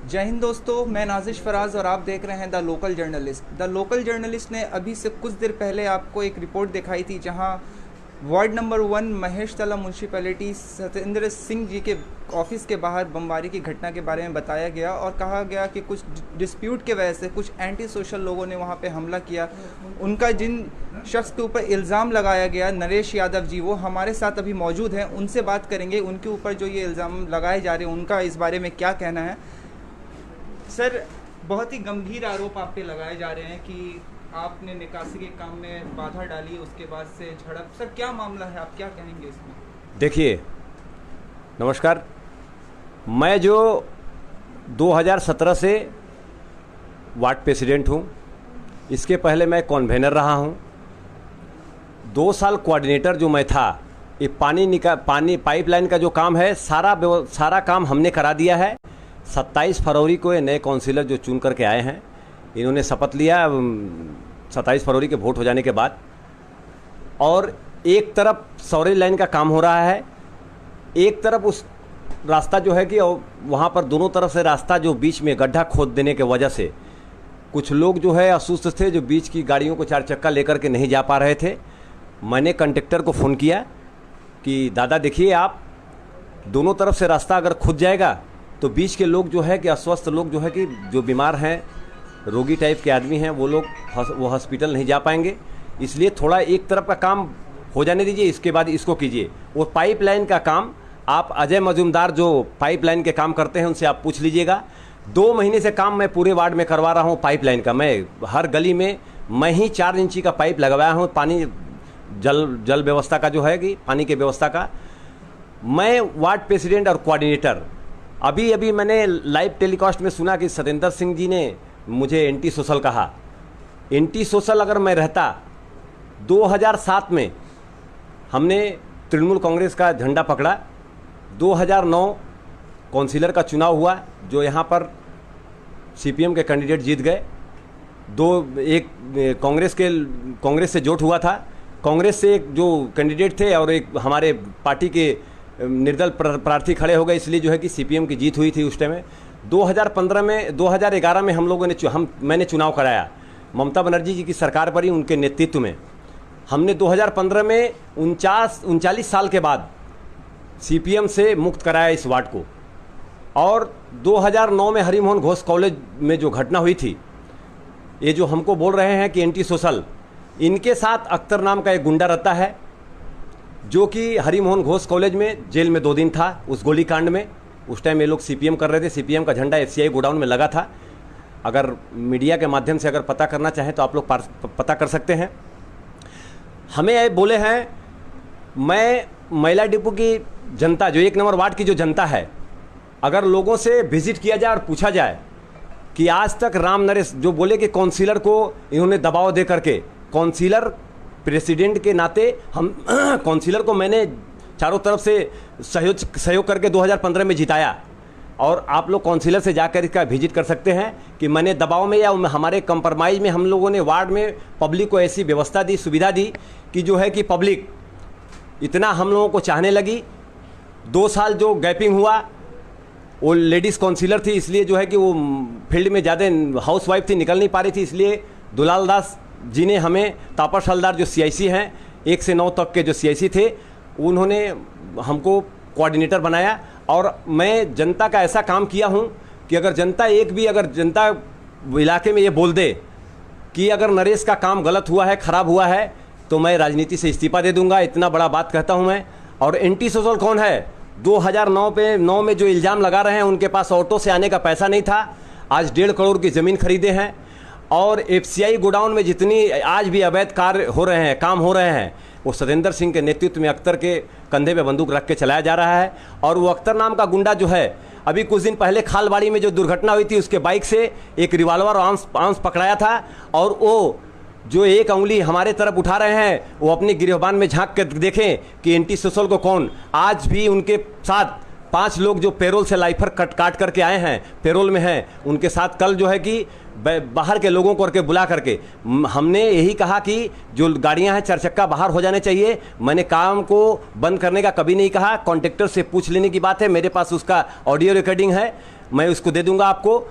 जय हिंद दोस्तों, मैं नाजिश फराज और आप देख रहे हैं the local journalist. The local journalist ने अभी से कुछ देर पहले आपको एक रिपोर्ट दिखाई थी जहां वार्ड नंबर 1 महेश तला म्यूनसिपैलिटी सतेंद्र सिंह जी के ऑफिस के बाहर बमबारी की घटना के बारे में बताया गया और कहा गया कि कुछ डिस्प्यूट के वजह से कुछ एंटी सोशल लोगों ने वहां पे हमला किया। उनका जिन शख्स के ऊपर इल्ज़ाम लगाया गया, नरेश यादव जी, वो हमारे साथ अभी मौजूद हैं। उनसे बात करेंगे, उनके ऊपर जो ये इल्ज़ाम लगाए जा रहे हैं उनका इस बारे में क्या कहना है। सर, बहुत ही गंभीर आरोप आप पे लगाए जा रहे हैं कि आपने निकासी के काम में बाधा डाली, उसके बाद से झड़प। सर, क्या मामला है, आप क्या कहेंगे इसमें? देखिए, नमस्कार। मैं जो 2017 से वार्ड प्रेसिडेंट हूँ, इसके पहले मैं कन्वेनर रहा हूँ। 2 साल कोऑर्डिनेटर जो मैं था, ये पानी पाइपलाइन का जो काम है सारा काम हमने करा दिया है। 27 फरवरी को ये नए काउंसिलर जो चुन करके आए हैं, इन्होंने शपथ लिया 27 फरवरी के वोट हो जाने के बाद। और एक तरफ सौरी लाइन का काम हो रहा है, एक तरफ उस रास्ता जो है कि वहाँ पर दोनों तरफ से रास्ता जो बीच में गड्ढा खोद देने के वजह से कुछ लोग जो है असुस्थ थे, जो बीच की गाड़ियों को 4 चक्का लेकर के नहीं जा पा रहे थे। मैंने कंडक्टर को फ़ोन किया कि दादा देखिए, आप दोनों तरफ से रास्ता अगर खुद जाएगा तो बीच के लोग जो है कि अस्वस्थ लोग जो है कि जो बीमार हैं, रोगी टाइप के आदमी हैं, वो हॉस्पिटल नहीं जा पाएंगे। इसलिए थोड़ा एक तरफ का काम हो जाने दीजिए, इसके बाद इसको कीजिए। वो पाइपलाइन का काम आप अजय मजूमदार जो पाइपलाइन के काम करते हैं उनसे आप पूछ लीजिएगा। 2 महीने से काम मैं पूरे वार्ड में करवा रहा हूँ पाइपलाइन का। मैं हर गली में मैं ही 4 इंची का पाइप लगवाया हूँ, पानी जल व्यवस्था का जो है कि पानी की व्यवस्था का। मैं वार्ड प्रेसिडेंट और कोऑर्डिनेटर, अभी मैंने लाइव टेलीकास्ट में सुना कि सतेंद्र सिंह जी ने मुझे एंटी सोशल कहा। एंटी सोशल अगर मैं रहता, 2007 में हमने तृणमूल कांग्रेस का झंडा पकड़ा। 2009 काउंसिलर का चुनाव हुआ, जो यहाँ पर सीपीएम के कैंडिडेट जीत गए। एक कांग्रेस से जोट हुआ था। कांग्रेस से एक जो कैंडिडेट थे और एक हमारे पार्टी के निर्दल प्रार्थी खड़े हो गए, इसलिए जो है कि सीपीएम की जीत हुई थी उस टाइम में। 2011 में हम लोगों ने मैंने चुनाव कराया ममता बनर्जी जी की सरकार पर ही, उनके नेतृत्व में। हमने 2015 में 39 साल के बाद सीपीएम से मुक्त कराया इस वार्ड को। और 2009 में हरिमोहन घोष कॉलेज में जो घटना हुई थी, ये जो हमको बोल रहे हैं कि एंटी सोशल, इनके साथ अख्तर नाम का एक गुंडा रहता है जो कि हरिमोहन घोष कॉलेज में जेल में 2 दिन था उस गोलीकांड में। उस टाइम ये लोग सीपीएम कर रहे थे, सीपीएम का झंडा एफसीआई गोडाउन में लगा था। अगर मीडिया के माध्यम से अगर पता करना चाहें तो आप लोग पता कर सकते हैं। हमें ये बोले हैं, मैं महिला डिपो की जनता, जो 1 नंबर वार्ड की जो जनता है, अगर लोगों से विजिट किया जाए और पूछा जाए कि आज तक राम नरेश जो बोले कि काउंसिलर को इन्होंने दबाव दे करके, काउंसिलर प्रेसिडेंट के नाते हम काउंसिलर को मैंने चारों तरफ से सहयोग करके 2015 में जिताया। और आप लोग काउंसिलर से जाकर इसका विजिट कर सकते हैं कि मैंने दबाव में या हमारे कंप्रोमाइज़ में हम लोगों ने वार्ड में पब्लिक को ऐसी व्यवस्था दी, सुविधा दी कि जो है कि पब्लिक इतना हम लोगों को चाहने लगी। 2 साल जो गैपिंग हुआ, वो लेडीज़ काउंसिलर थी, इसलिए जो है कि वो फील्ड में ज़्यादा हाउस वाइफ थी, निकल नहीं पा रही थी। इसलिए दुलाल दास जी ने हमें, तापस हलदार जो सीआईसी हैं, 1 से 9 तक के जो सीआईसी थे, उन्होंने हमको कोऑर्डिनेटर बनाया। और मैं जनता का ऐसा काम किया हूं कि अगर जनता इलाके में ये बोल दे कि अगर नरेश का काम गलत हुआ है, ख़राब हुआ है, तो मैं राजनीति से इस्तीफा दे दूंगा। इतना बड़ा बात कहता हूं मैं। और एंटी सोशल कौन है? 2009 में जो इल्ज़ाम लगा रहे हैं, उनके पास ऑटो से आने का पैसा नहीं था, आज 1.5 करोड़ की ज़मीन खरीदे हैं। और एफसीआई गोडाउन में जितनी आज भी अवैध कार्य हो रहे हैं, काम हो रहे हैं, वो सतेंद्र सिंह के नेतृत्व में अख्तर के कंधे पे बंदूक रख के चलाया जा रहा है। और वो अख्तर नाम का गुंडा जो है, अभी कुछ दिन पहले खालबाड़ी में जो दुर्घटना हुई थी, उसके बाइक से एक रिवॉल्वर आर्म्स पकड़ाया था। और वो जो एक उंगली हमारे तरफ उठा रहे हैं, वो अपनी गिरफ्तार में झांक कर देखें कि एंटी सोशल को कौन। आज भी उनके साथ 5 लोग जो पेरोल से लाइफर काट करके आए हैं, पेरोल में हैं, उनके साथ कल जो है कि बाहर के लोगों को करके बुला करके हमने यही कहा कि जो गाड़ियां हैं 4 चक्का बाहर हो जाने चाहिए। मैंने काम को बंद करने का कभी नहीं कहा, कॉन्ट्रैक्टर से पूछ लेने की बात है, मेरे पास उसका ऑडियो रिकॉर्डिंग है। मैं उसको दे दूंगा आपको।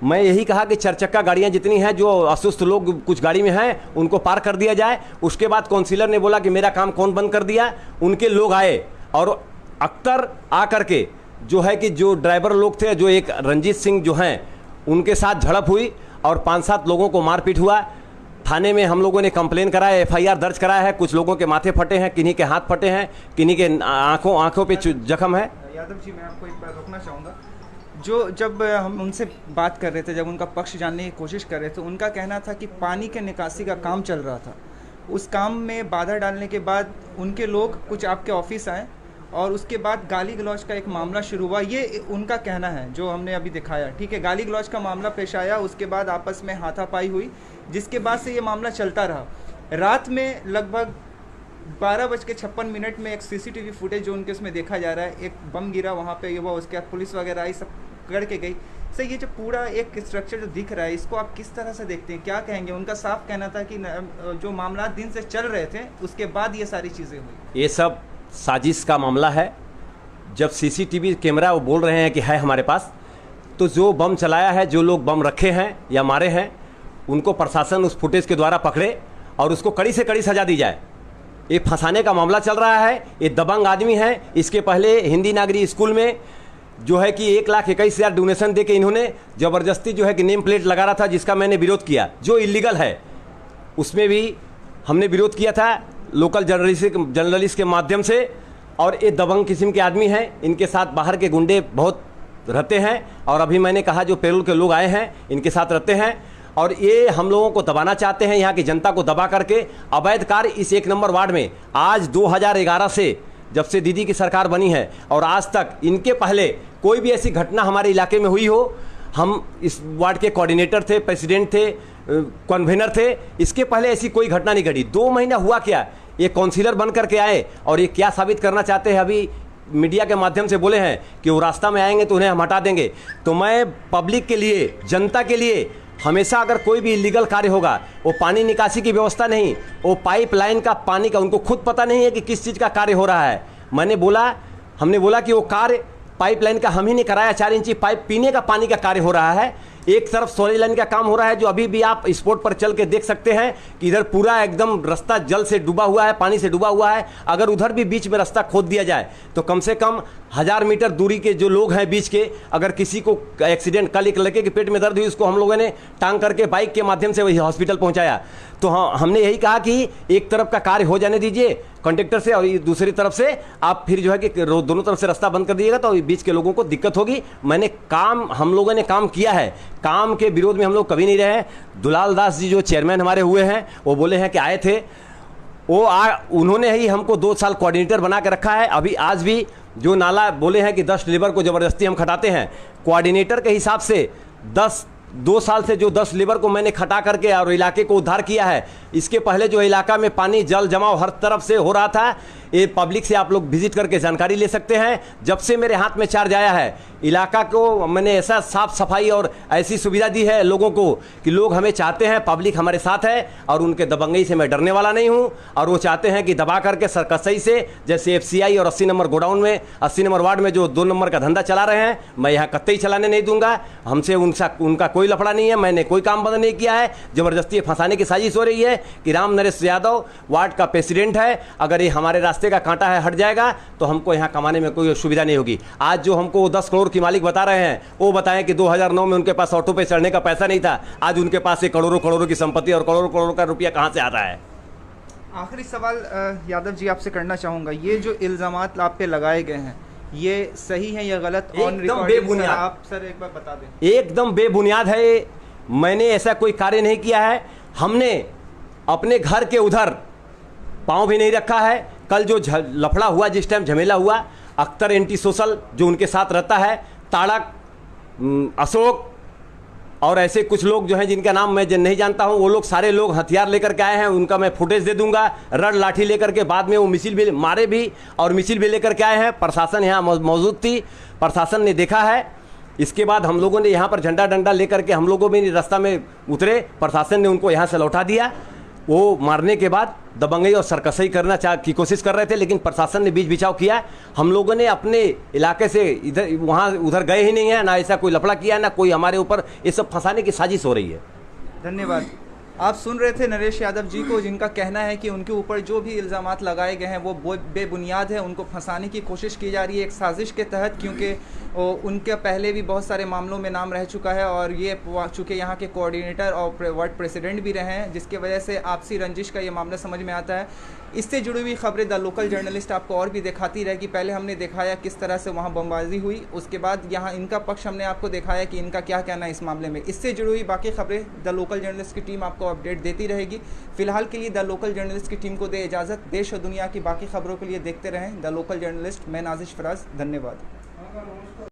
मैं यही कहा कि 4 चक्का गाड़ियाँ जितनी हैं, जो असुस्थ लोग कुछ गाड़ी में हैं, उनको पार कर दिया जाए। उसके बाद काउंसिलर ने बोला कि मेरा काम कौन बंद कर दिया। उनके लोग आए और अख्तर आ करके जो है कि जो ड्राइवर लोग थे, जो एक रंजीत सिंह जो हैं, उनके साथ झड़प हुई और 5-7 लोगों को मारपीट हुआ। थाने में हम लोगों ने कंप्लेन कराया, FIR दर्ज कराया है। कुछ लोगों के माथे फटे हैं, किन्हीं के हाथ फटे हैं, किन्हीं के आंखों पे जख्म है। यादव जी, मैं आपको एक बार रोकना चाहूँगा। जब हम उनसे बात कर रहे थे, जब उनका पक्ष जानने की कोशिश कर रहे थे, उनका कहना था कि पानी के निकासी का काम चल रहा था। उस काम में बाधा डालने के बाद उनके लोग कुछ आपके ऑफिस आए और उसके बाद गाली गलौज का एक मामला शुरू हुआ। ये उनका कहना है जो हमने अभी दिखाया। ठीक है, गाली गलौज का मामला पेश आया, उसके बाद आपस में हाथापाई हुई, जिसके बाद से ये मामला चलता रहा। रात में लगभग 12:56 में एक CCTV फुटेज जो उनके उसमें देखा जा रहा है, एक बम गिरा वहाँ पे, वो उसके बाद पुलिस वगैरह आई, सब करके गई। सर, ये जो पूरा एक स्ट्रक्चर जो दिख रहा है, इसको आप किस तरह से देखते हैं, क्या कहेंगे? उनका साफ कहना था कि जो मामला दिन से चल रहे थे, उसके बाद ये सारी चीज़ें हुई। ये सब साजिश का मामला है। जब CCTV कैमरा वो बोल रहे हैं कि है हमारे पास, तो जो बम चलाया है, जो लोग बम रखे हैं या मारे हैं, उनको प्रशासन उस फुटेज के द्वारा पकड़े और उसको कड़ी से कड़ी सजा दी जाए। ये फंसाने का मामला चल रहा है। ये दबंग आदमी है। इसके पहले हिंदी नागरी स्कूल में जो है कि 1,21,000 डोनेशन दे के इन्होंने ज़बरदस्ती जो है कि नेम प्लेट लगा रहा था, जिसका मैंने विरोध किया, जो इलीगल है। उसमें भी हमने विरोध किया था लोकल जर्नलिस्ट के माध्यम से। और ये दबंग किस्म के आदमी हैं, इनके साथ बाहर के गुंडे बहुत रहते हैं। और अभी मैंने कहा जो पैरोल के लोग आए हैं, इनके साथ रहते हैं और ये हम लोगों को दबाना चाहते हैं, यहाँ की जनता को दबा करके। अवैध कार्य इस 1 नंबर वार्ड में आज 2011 से, जब से दीदी की सरकार बनी है और आज तक, इनके पहले कोई भी ऐसी घटना हमारे इलाके में हुई हो। हम इस वार्ड के कोऑर्डिनेटर थे, प्रेसिडेंट थे, कन्वेनर थे। इसके पहले ऐसी कोई घटना नहीं घटी। 2 महीना हुआ क्या, ये काउंसिलर बन करके आए और ये क्या साबित करना चाहते हैं? अभी मीडिया के माध्यम से बोले हैं कि वो रास्ता में आएंगे तो उन्हें हम हटा देंगे। तो मैं पब्लिक के लिए, जनता के लिए हमेशा, अगर कोई भी इलीगल कार्य होगा, वो पानी निकासी की व्यवस्था नहीं, वो पाइपलाइन का पानी का, उनको खुद पता नहीं है कि किस चीज़ का कार्य हो रहा है। हमने बोला कि वो कार्य पाइपलाइन का हम ही ने कराया। 4 इंची पाइप पीने का पानी का कार्य हो रहा है। एक तरफ सोलर लाइन का काम हो रहा है, जो अभी भी आप स्पॉट पर चल के देख सकते हैं कि इधर पूरा एकदम रास्ता जल से डूबा हुआ है, पानी से डूबा हुआ है। अगर उधर भी बीच में रास्ता खोद दिया जाए तो कम से कम 1000 मीटर दूरी के जो लोग हैं बीच के, अगर किसी को एक्सीडेंट, कल एक लड़के के पेट में दर्द हुई, उसको हम लोगों ने टांग करके बाइक के माध्यम से वही हॉस्पिटल पहुंचाया। तो हाँ, हमने यही कहा कि एक तरफ का कार्य हो जाने दीजिए कंडक्टर से, और दूसरी तरफ से आप फिर जो है कि दोनों तरफ से रास्ता बंद कर दीजिएगा तो बीच के लोगों को दिक्कत होगी। हम लोगों ने काम किया है, काम के विरोध में हम लोग कभी नहीं रहे हैं। दुलाल दास जी जो चेयरमैन हमारे हुए हैं, वो बोले हैं कि आए थे, उन्होंने ही हमको 2 साल कोऑर्डिनेटर बना के रखा है। अभी आज भी जो नाला बोले हैं कि 10 लेबर को ज़बरदस्ती हम खटाते हैं, कोऑर्डिनेटर के हिसाब से 2 साल से जो 10 लेबर को मैंने खटा करके और इलाके को उद्धार किया है। इसके पहले जो इलाका में पानी जल जमाव हर तरफ से हो रहा था, ये पब्लिक से आप लोग विजिट करके जानकारी ले सकते हैं। जब से मेरे हाथ में चार्ज आया है, इलाका को मैंने ऐसा साफ सफाई और ऐसी सुविधा दी है लोगों को कि लोग हमें चाहते हैं, पब्लिक हमारे साथ है और उनके दबंगई से मैं डरने वाला नहीं हूं। और वो चाहते हैं कि दबा करके सरकसई से, जैसे FCI और 80 नंबर गोडाउन में, 80 नंबर वार्ड में जो 2 नंबर का धंधा चला रहे हैं, मैं यहाँ कतई चलाने नहीं दूंगा। हमसे उनका कोई लफड़ा नहीं है, मैंने कोई काम बंद नहीं किया है। ज़बरदस्ती फंसाने की साजिश हो रही है कि राम नरेश यादव वार्ड का प्रेसिडेंट है, अगर ये हमारे रास्ते का कांटा है हट जाएगा तो हमको यहाँ कमाने में कोई सुविधा नहीं होगी। आज जो हमको 10 करोड़ की मालिक बता रहे हैं, वो बताएं कि 2009 में उनके पास ऑटो पे चढ़ने का पैसा नहीं था। आज उनके पास एक करोड़ों की संपत्ति और करोड़ों का रुपया कहाँ से आता है? आखिरी सवाल यादव जी आपसे करना चाहूँगा, ये जो इल्ज़ामात आप पे लगाए गए हैं, ये सही है या गलत? एकदम बेबुनियाद। आप सर एक बार बता दें। एकदम बेबुनियाद है। मैंने ऐसा कोई कार्य नहीं किया है। हमने अपने घर के उधर पाँव भी नहीं रखा है। कल जो लफड़ा हुआ, जिस टाइम झमेला हुआ, अख्तर एंटी सोशल जो उनके साथ रहता है, ताड़क, अशोक और ऐसे कुछ लोग जो हैं जिनका नाम मैं नहीं जानता हूं, वो लोग सारे लोग हथियार लेकर के आए हैं। उनका मैं फुटेज दे दूंगा, रड लाठी लेकर के। बाद में वो मिसिल भी मारे भी और मिसिल भी लेकर के आए हैं। प्रशासन यहाँ मौजूद थी, प्रशासन ने देखा है। इसके बाद हम लोगों ने यहाँ पर झंडा डंडा लेकर के हम लोगों भी रास्ता में उतरे, प्रशासन ने उनको यहाँ से लौटा दिया। वो मारने के बाद दबंगई और सरकसई करना की कोशिश कर रहे थे, लेकिन प्रशासन ने बीच बिचाव किया है। हम लोगों ने अपने इलाके से इधर वहाँ उधर गए ही नहीं है, ना ऐसा कोई लफड़ा किया है, ना कोई हमारे ऊपर ये सब फंसाने की साजिश हो रही है। धन्यवाद। आप सुन रहे थे नरेश यादव जी को, जिनका कहना है कि उनके ऊपर जो भी इल्ज़ामात लगाए गए हैं वो बेबुनियाद है, उनको फंसाने की कोशिश की जा रही है एक साजिश के तहत, क्योंकि उनके पहले भी बहुत सारे मामलों में नाम रह चुका है और ये चूँकि यहाँ के कोऑर्डिनेटर और वार्ड प्रेसिडेंट भी रहे हैं, जिसके वजह से आपसी रंजिश का ये मामला समझ में आता है। इससे जुड़ी हुई खबरें द लोकल जर्नलिस्ट आपको और भी दिखाती रहेगी। पहले हमने दिखाया किस तरह से वहाँ बमबाजी हुई, उसके बाद यहाँ इनका पक्ष हमने आपको दिखाया कि इनका क्या कहना है इस मामले में। इससे जुड़ी हुई बाकी खबरें द लोकल जर्नलिस्ट की टीम आपको अपडेट देती रहेगी। फिलहाल के लिए द लोकल जर्नलिस्ट की टीम को दे इजाज़त। देश और दुनिया की बाकी खबरों के लिए देखते रहें द लोकल जर्नलिस्ट। मैं नाजिश फराज, धन्यवाद।